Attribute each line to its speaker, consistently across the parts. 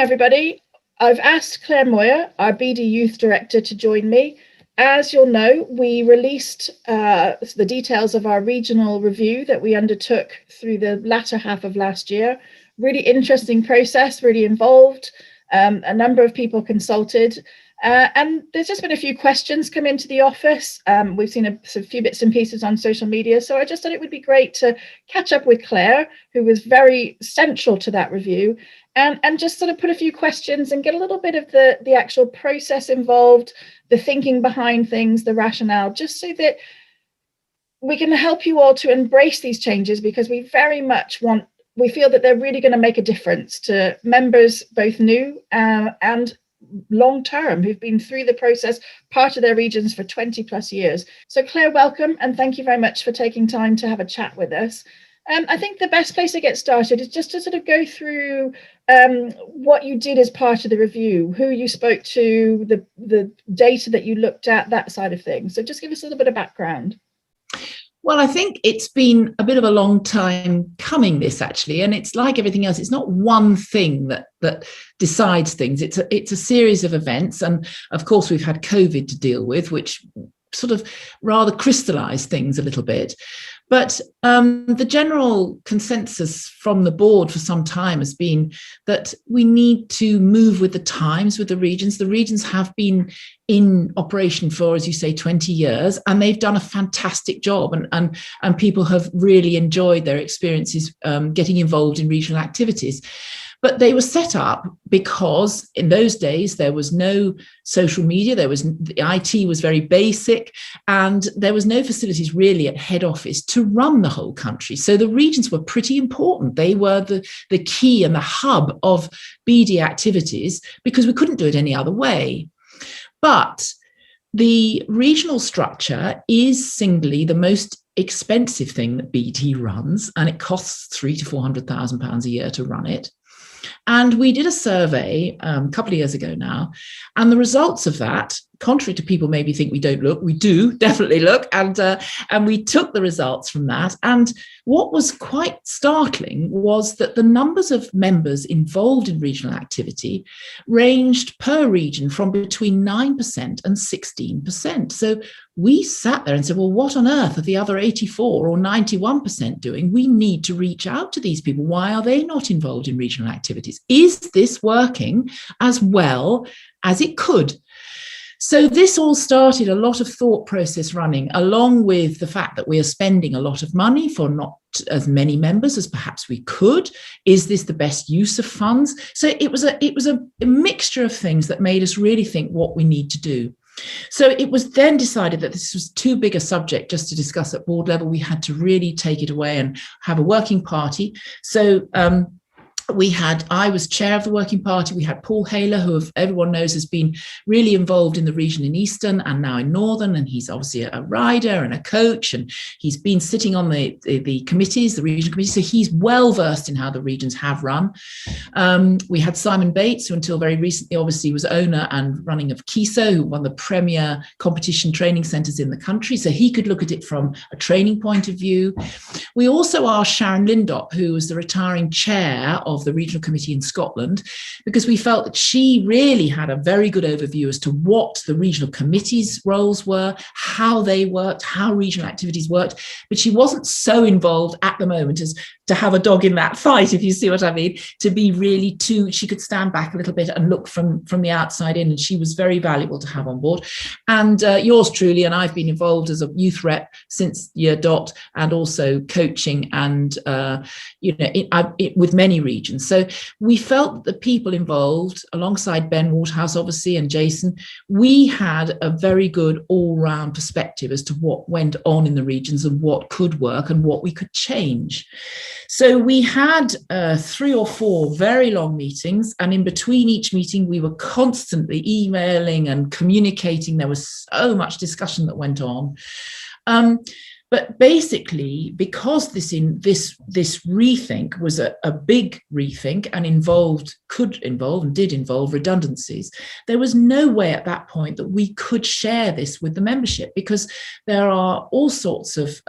Speaker 1: everybody. I've asked Claire Moir, our BD Youth Director, to join me. As you'll know, we released the details of our regional review that we undertook through the latter half of last year. Really interesting process, really involved. A number of people consulted. And there's just been a few questions come into the office. We've seen a few bits and pieces on social media. So I just thought it would be great to catch up with Claire, who was very central to that review, and just sort of put a few questions and get a little bit of the actual process involved, the thinking behind things, the rationale, just so that we can help you all to embrace these changes, because we very much we feel that they're really going to make a difference to members, both new and long-term, who've been through the process, part of their regions for 20 plus years. So Claire, welcome, and thank you very much for taking time to have a chat with us. I think the best place to get started is just to sort of go through what you did as part of the review, who you spoke to, the data that you looked at, that side of things. So just give us a little bit of background.
Speaker 2: Well, I think it's been a bit of a long time coming, this actually, and it's like everything else. It's not one thing that decides things. It's a series of events, and of course we've had COVID to deal with, which sort of rather crystallized things a little bit. But the general consensus from the board for some time has been that we need to move with the times with the regions. The regions have been in operation for, as you say, 20 years, and they've done a fantastic job, and people have really enjoyed their experiences getting involved in regional activities. But they were set up because in those days there was no social media, the IT was very basic, and there was no facilities really at head office to run the whole country. So the regions were pretty important. They were the key and the hub of BD activities, because we couldn't do it any other way. But the regional structure is singly the most expensive thing that BD runs, and it costs £300,000 to £400,000 a year to run it. And we did a survey a couple of years ago now, and the results of that, contrary to people maybe think we don't look, we do definitely look, and we took the results from that. And what was quite startling was that the numbers of members involved in regional activity ranged per region from between 9% and 16%. So we sat there and said, well, what on earth are the other 84 or 91% doing? We need to reach out to these people. Why are they not involved in regional activities? Is this working as well as it could? So this all started a lot of thought process running, along with the fact that we are spending a lot of money for not as many members as perhaps we could. Is this the best use of funds? So it was a mixture of things that made us really think what we need to do. So it was then decided that this was too big a subject just to discuss at board level. We had to really take it away and have a working party. So I was chair of the working party. We had Paul Haler, who everyone knows has been really involved in the region in Eastern and now in Northern, and he's obviously a rider and a coach, and he's been sitting on the committees, the regional committees, so he's well versed in how the regions have run. We had Simon Bates, who until very recently obviously was owner and running of KISO, who won the premier competition training centres in the country, so he could look at it from a training point of view. We also asked Sharon Lindop, who was the retiring chair of the regional committee in Scotland, because we felt that she really had a very good overview as to what the regional committee's roles were, how they worked, how regional activities worked, but she wasn't so involved at the moment as to have a dog in that fight, if you see what I mean, to be really she could stand back a little bit and look from the outside in, and she was very valuable to have on board. And yours truly, and I've been involved as a youth rep since year dot, and also coaching and with many regions. So we felt that the people involved, alongside Ben Waterhouse obviously and Jason, we had a very good all-round perspective as to what went on in the regions and what could work and what we could change. So we had 3 or 4 very long meetings, and in between each meeting we were constantly emailing and communicating. There was so much discussion that went on. But basically, because this rethink was a big rethink and could involve and did involve redundancies, there was no way at that point that we could share this with the membership, because there are all sorts of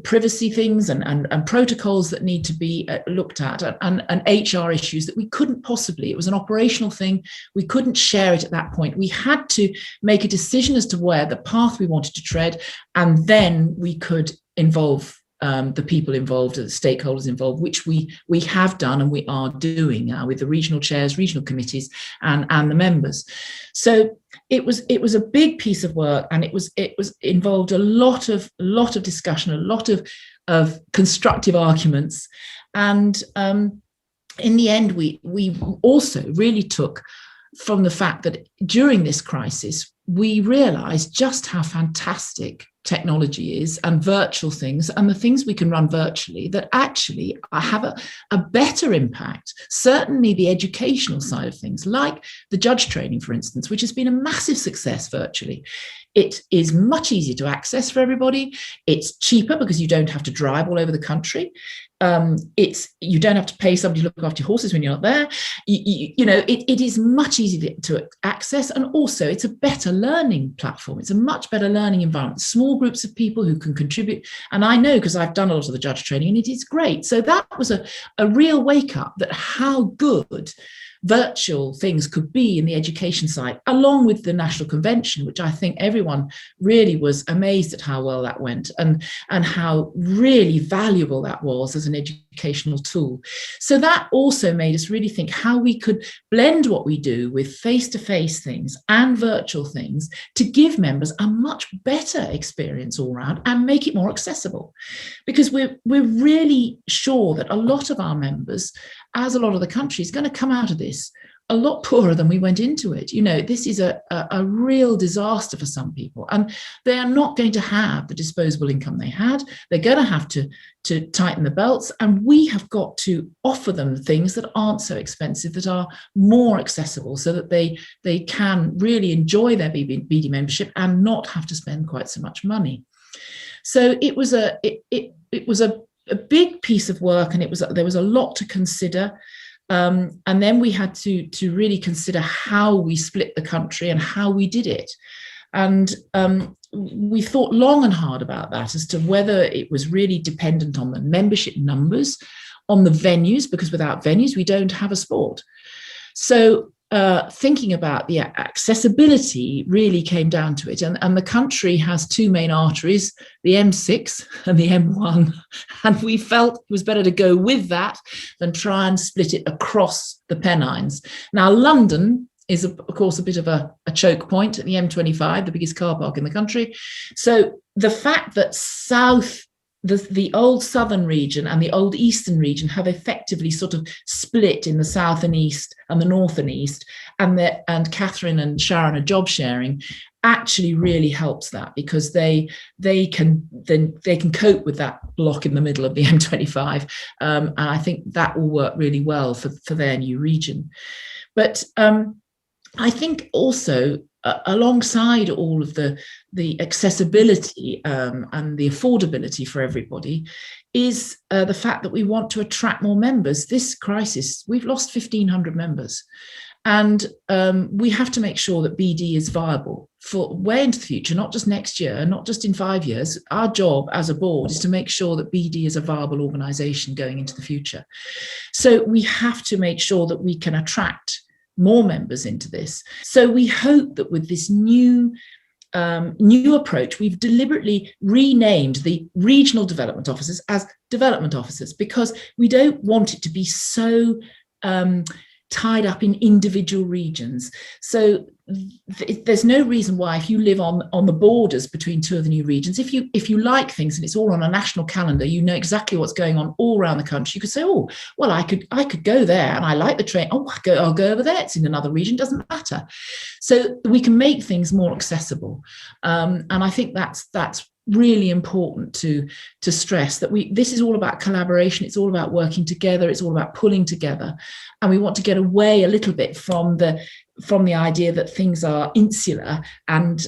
Speaker 2: privacy things and protocols that need to be looked at, and HR issues that we couldn't possibly. It was an operational thing. We couldn't share it at that point. We had to make a decision as to where the path we wanted to tread, and then we could involve the people involved, the stakeholders involved, which we have done and we are doing now with the regional chairs, regional committees, and the members. So it was a big piece of work, and it involved a lot of discussion, a lot of constructive arguments, and in the end, we also really took from the fact that during this crisis, we realized just how fantastic technology is, and virtual things, and the things we can run virtually that actually have a better impact. Certainly the educational side of things, like the judge training, for instance, which has been a massive success virtually. It is much easier to access for everybody. It's cheaper because you don't have to drive all over the country. You don't have to pay somebody to look after your horses when you're not there. It is much easier to access, and also it's a better learning platform. It's a much better learning environment. Small groups of people who can contribute, and I know because I've done a lot of the judge training, and it is great. So that was a real wake up that how good virtual things could be in the education side, along with the National Convention, which I think everyone really was amazed at how well that went, and how really valuable that was as an educational tool. So that also made us really think how we could blend what we do with face-to-face things and virtual things to give members a much better experience all around and make it more accessible. Because we're really sure that a lot of our members, as a lot of the country, is going to come out of this a lot poorer than we went into it. This is a real disaster for some people, and they are not going to have the disposable income they had. They're going to have to tighten the belts, and we have got to offer them things that aren't so expensive, that are more accessible, so that they can really enjoy their BD membership and not have to spend quite so much money. So it was a big piece of work, and there was a lot to consider. And then we had to really consider how we split the country and how we did it. And we thought long and hard about that, as to whether it was really dependent on the membership numbers, on the venues, because without venues, we don't have a sport. So thinking about the accessibility really came down to it. And the country has two main arteries, the M6 and the M1. And we felt it was better to go with that than try and split it across the Pennines. Now, London is, of course, a bit of a choke point at the M25, the biggest car park in the country. So the fact that the old southern region and the old eastern region have effectively sort of split in the south and east and the north and east, and Catherine and Sharon are job sharing, actually really helps that, because they can cope with that block in the middle of the M25, and I think that will work really well for their new region. But I think also, alongside all of the accessibility and the affordability for everybody, is the fact that we want to attract more members. This crisis, we've lost 1,500 members, and we have to make sure that BD is viable for way into the future, not just next year, not just in 5 years. Our job as a board is to make sure that BD is a viable organisation going into the future. So we have to make sure that we can attract more members into this. So we hope that with this new approach, we've deliberately renamed the regional development officers as development officers, because we don't want it to be so tied up in individual regions. So there's no reason why, if you live on the borders between two of the new regions, if you like things and it's all on a national calendar, you know exactly what's going on all around the country, you could say, oh, well, I could go there, and I like the train. Oh, I'll go over there. It's in another region. Doesn't matter. So we can make things more accessible, and I think that's really important to stress that this is all about collaboration. It's all about working together. It's all about pulling together, and we want to get away a little bit from the from the idea that things are insular and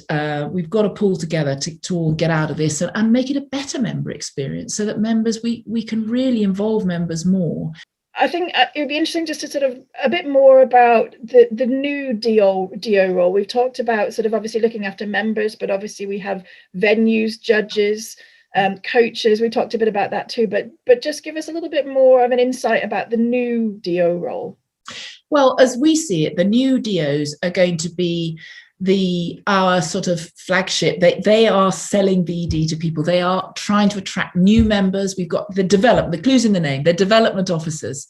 Speaker 2: we've got to pull together to all get out of this and make it a better member experience, so that members, we can really involve members more.
Speaker 1: I think it would be interesting just to sort of a bit more about the new DO role. We've talked about sort of obviously looking after members, but obviously we have venues, judges, coaches. We talked a bit about that too, but just give us a little bit more of an insight about the new DO role.
Speaker 2: Well, as we see it, the new DOs are going to be our sort of flagship. They are selling BD to people. They are trying to attract new members. We've got the clues in the name, they're development officers.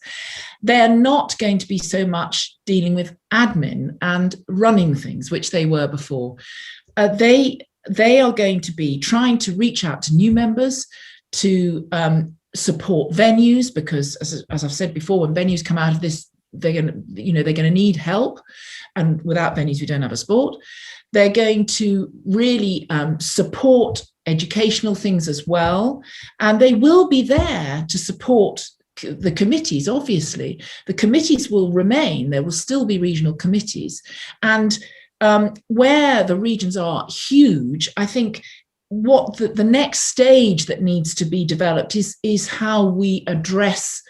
Speaker 2: They're not going to be so much dealing with admin and running things, which they were before. They are going to be trying to reach out to new members, to support venues, because as I've said before, when venues come out of this, they're going to need help, and without venues we don't have a sport. They're going to really support educational things as well, and they will be there to support the committees. Obviously the committees will remain, there will still be regional committees, and where the regions are huge, I think what the next stage that needs to be developed is how we address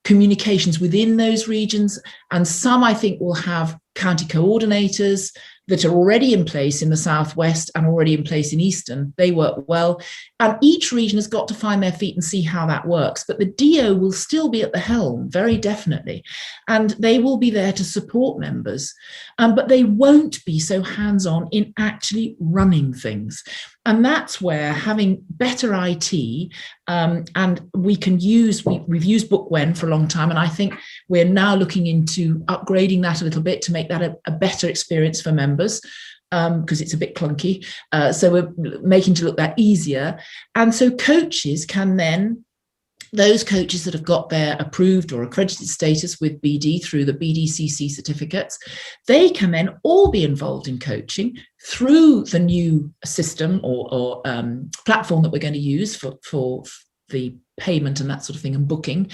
Speaker 2: communications within those regions. And some, I think, will have county coordinators that are already in place in the southwest and already in place in Eastern. They work well, and each region has got to find their feet and see how that works. But the DO will still be at the helm, very definitely, and they will be there to support members, but they won't be so hands-on in actually running things. And that's where having better IT, and we've used Bookwen for a long time, and I think we're now looking into upgrading that a little bit to make that a better experience for members, because it's a bit clunky. So we're making to look that easier. And so coaches can then, those coaches that have got their approved or accredited status with BD through the BDCC certificates, they can then all be involved in coaching through the new system or platform that we're going to use for the payment and that sort of thing, and booking.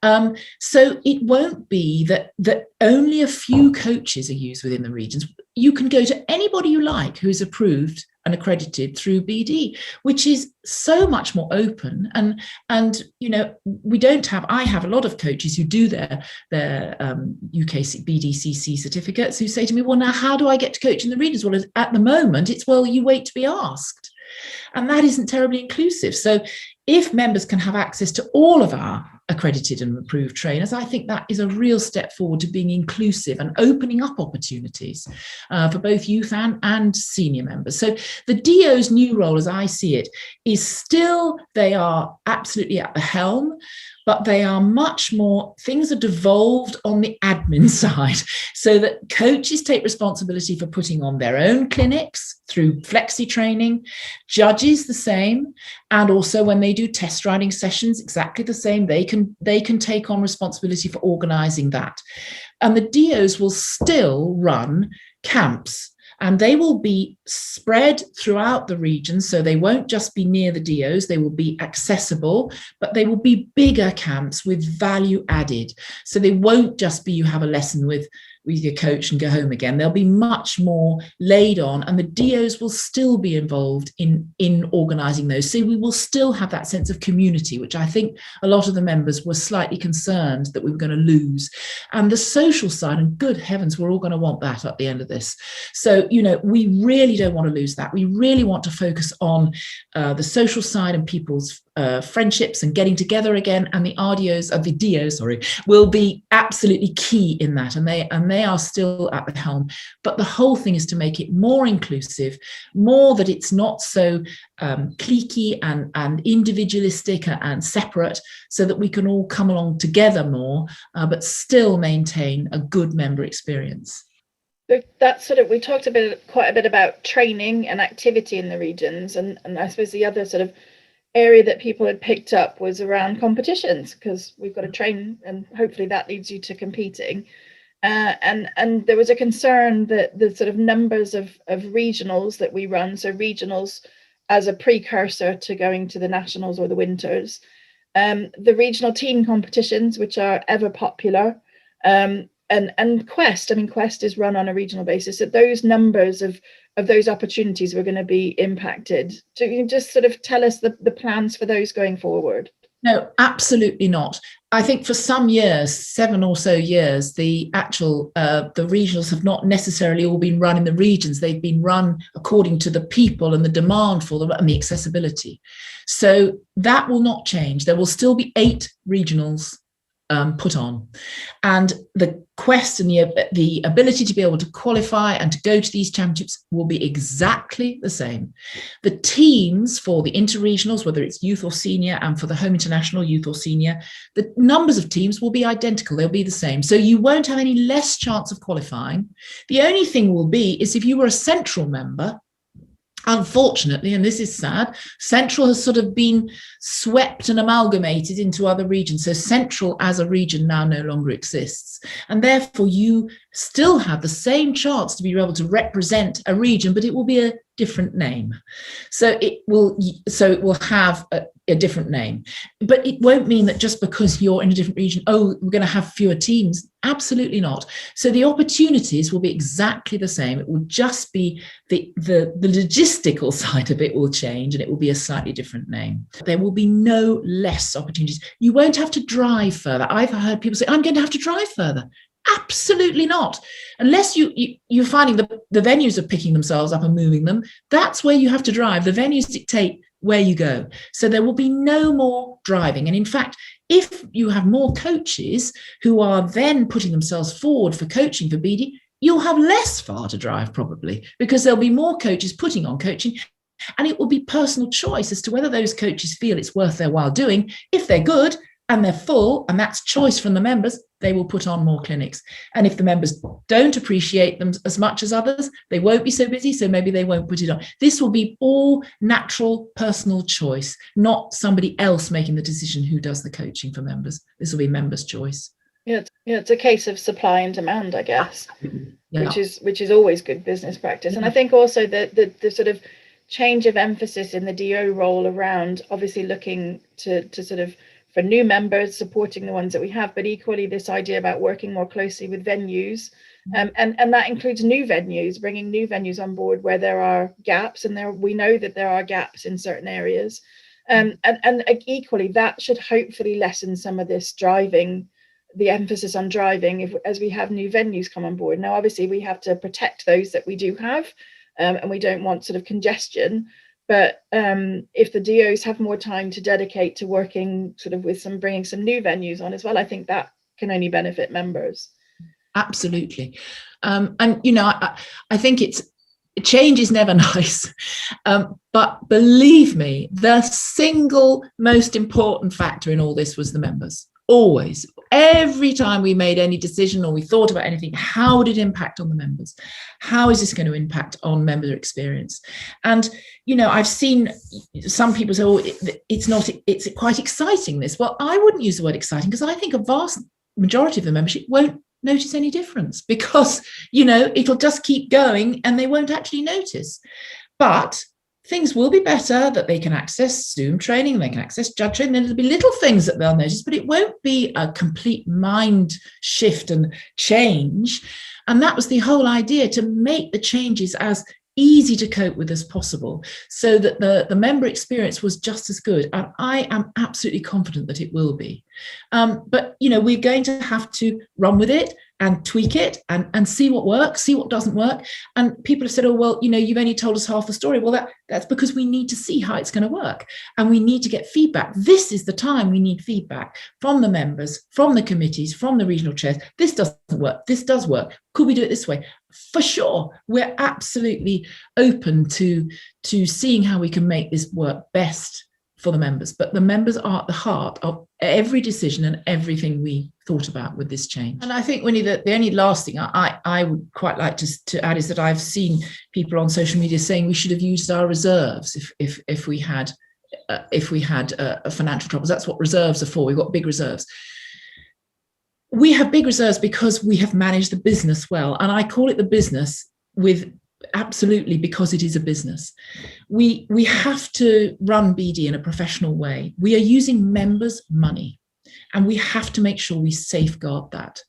Speaker 2: So it won't be that only a few coaches are used within the regions. You can go to anybody you like who is approved and accredited through BD, which is so much more open. And I have a lot of coaches who do their UK BDCC certificates who say to me, well, now how do I get to coach in the regions? Well, at the moment it's, well, you wait to be asked. And that isn't terribly inclusive. So if members can have access to all of our accredited and approved trainers, I think that is a real step forward to being inclusive and opening up opportunities for both youth and senior members. So the DO's new role, as I see it, is still, they are absolutely at the helm, but they are much more, things are devolved on the admin side, so that coaches take responsibility for putting on their own clinics through flexi training, judges the same, and also when they do test riding sessions, exactly the same. They can take on responsibility for organising that. And the DOs will still run camps, and they will be spread throughout the region. So they won't just be near the DOs, they will be accessible, but they will be bigger camps with value added. So they won't just be, you have a lesson with your coach and go home again. They'll be much more laid on, and the DOs will still be involved in organising those. So we will still have that sense of community, which I think a lot of the members were slightly concerned that we were going to lose. And the social side, and good heavens, we're all going to want that at the end of this. So, we really don't want to lose that. We really want to focus on the social side and people's friendships and getting together again, and the DOs will be absolutely key in that, and they are still at the helm. But the whole thing is to make it more inclusive, more that it's not so cliquey and individualistic and separate, so that we can all come along together more, but still maintain a good member experience.
Speaker 1: That's sort of, we talked quite a bit about training and activity in the regions, and I suppose the other sort of area that people had picked up was around competitions, because we've got to train, and hopefully that leads you to competing. And there was a concern that the sort of numbers of regionals that we run, so regionals as a precursor to going to the nationals or the winters, the regional team competitions, which are ever popular, and Quest, I mean, Quest is run on a regional basis, that those numbers of those opportunities were going to be impacted. So you can just sort of tell us the plans for those going forward.
Speaker 2: No, absolutely not. I think for some years, 7 or so years, the regionals have not necessarily all been run in the regions. They've been run according to the people and the demand for them and the accessibility. So that will not change. There will still be 8 regionals put on, and the quest and the ability to be able to qualify and to go to these championships will be exactly the same. The teams for the interregionals, whether it's youth or senior, and for the home international youth or senior, the numbers of teams will be identical. They'll be the same. So you won't have any less chance of qualifying. The only thing will be is if you were a central member. Unfortunately, and this is sad, Central has sort of been swept and amalgamated into other regions. So Central as a region now no longer exists. And therefore, you still have the same chance to be able to represent a region, but it will be a different name. So it will have a different name. But it won't mean that just because you're in a different region, oh, we're going to have fewer teams. Absolutely not. So the opportunities will be exactly the same. It will just be the logistical side of it will change, and it will be a slightly different name. There will be no less opportunities. You won't have to drive further. I've heard people say, I'm going to have to drive further. Absolutely not. Unless you're finding the venues are picking themselves up and moving them, that's where you have to drive. The venues dictate where you go. So there will be no more driving. And in fact, if you have more coaches who are then putting themselves forward for coaching for BD, you'll have less far to drive probably, because there'll be more coaches putting on coaching. And it will be personal choice as to whether those coaches feel it's worth their while doing. If they're good and they're full, and that's choice from the members, they will put on more clinics. And if the members don't appreciate them as much as others, they won't be so busy, so maybe they won't put it on. This will be all natural personal choice, not somebody else making the decision who does the coaching for members. This will be members' choice.
Speaker 1: Yeah, it's a case of supply and demand, I guess,
Speaker 2: yeah.
Speaker 1: which is always good business practice. And I think also that the sort of change of emphasis in the DO role around obviously looking to sort of for new members, supporting the ones that we have, but equally this idea about working more closely with venues, and that includes new venues, bringing new venues on board where there are gaps, and we know that there are gaps in certain areas, and equally that should hopefully lessen some of this driving, the emphasis on driving, as we have new venues come on board. Now, obviously, we have to protect those that we do have, and we don't want sort of congestion. But if the DOs have more time to dedicate to working sort of with bringing some new venues on as well, I think that can only benefit members.
Speaker 2: Absolutely. And, I think change is never nice. But believe me, the single most important factor in all this was the members. Always. Every time we made any decision or we thought about anything, how would it impact on the members? How is this going to impact on member experience? And, I've seen some people say, oh, it's quite exciting, this. Well, I wouldn't use the word exciting, because I think a vast majority of the membership won't notice any difference, because, it'll just keep going and they won't actually notice. But things will be better, that they can access Zoom training, they can access judge training, and there'll be little things that they'll notice, but it won't be a complete mind shift and change. And that was the whole idea, to make the changes as easy to cope with as possible, so that the member experience was just as good. And I am absolutely confident that it will be. But, we're going to have to run with it and tweak it and see what works, see what doesn't work. And people have said, oh, well, you've only told us half the story. Well, that's because we need to see how it's going to work. And we need to get feedback. This is the time we need feedback from the members, from the committees, from the regional chairs. This doesn't work. This does work. Could we do it this way? For sure. We're absolutely open to seeing how we can make this work best for the members. But the members are at the heart of every decision and everything we thought about with this change. And I think, Winnie, the only last thing I would quite like to add is that I've seen people on social media saying we should have used our reserves if we had a financial troubles. That's what reserves are for. We've got big reserves. We have big reserves because we have managed the business well. And I call it the business absolutely because it is a business. We have to run BD in a professional way. We are using members' money, and we have to make sure we safeguard that.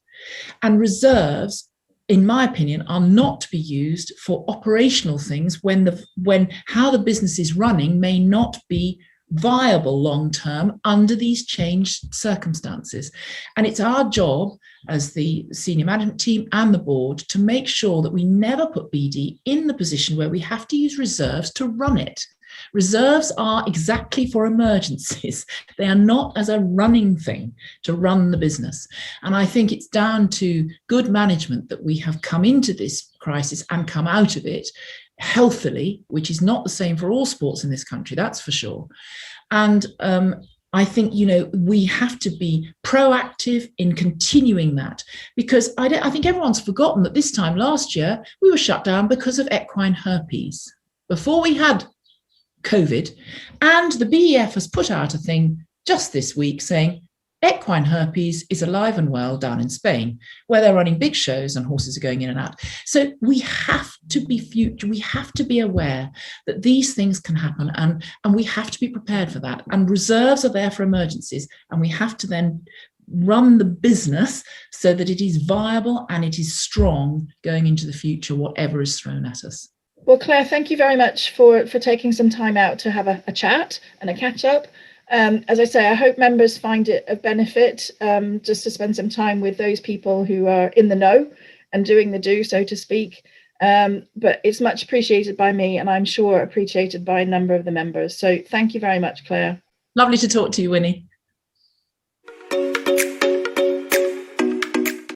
Speaker 2: And reserves, in my opinion, are not to be used for operational things when how the business is running may not be viable long term under these changed circumstances. And it's our job as the senior management team and the board to make sure that we never put BD in the position where we have to use reserves to run it. Reserves are exactly for emergencies. They are not as a running thing to run the business. And I think it's down to good management that we have come into this crisis and come out of it healthily, which is not the same for all sports in this country, that's for sure. And I think, we have to be proactive in continuing that, because I think everyone's forgotten that this time last year, we were shut down because of equine herpes. Before we had COVID, and the BEF has put out a thing just this week saying equine herpes is alive and well down in Spain, where they're running big shows and horses are going in and out. So we have to be aware that these things can happen, and we have to be prepared for that. And reserves are there for emergencies, and we have to then run the business so that it is viable and it is strong going into the future, whatever is thrown at us.
Speaker 1: Well, Claire, thank you very much for taking some time out to have a chat and a catch up. As I say, I hope members find it of benefit just to spend some time with those people who are in the know and doing the do, so to speak. But it's much appreciated by me, and I'm sure appreciated by a number of the members. So thank you very much, Claire.
Speaker 2: Lovely to talk to you, Winnie.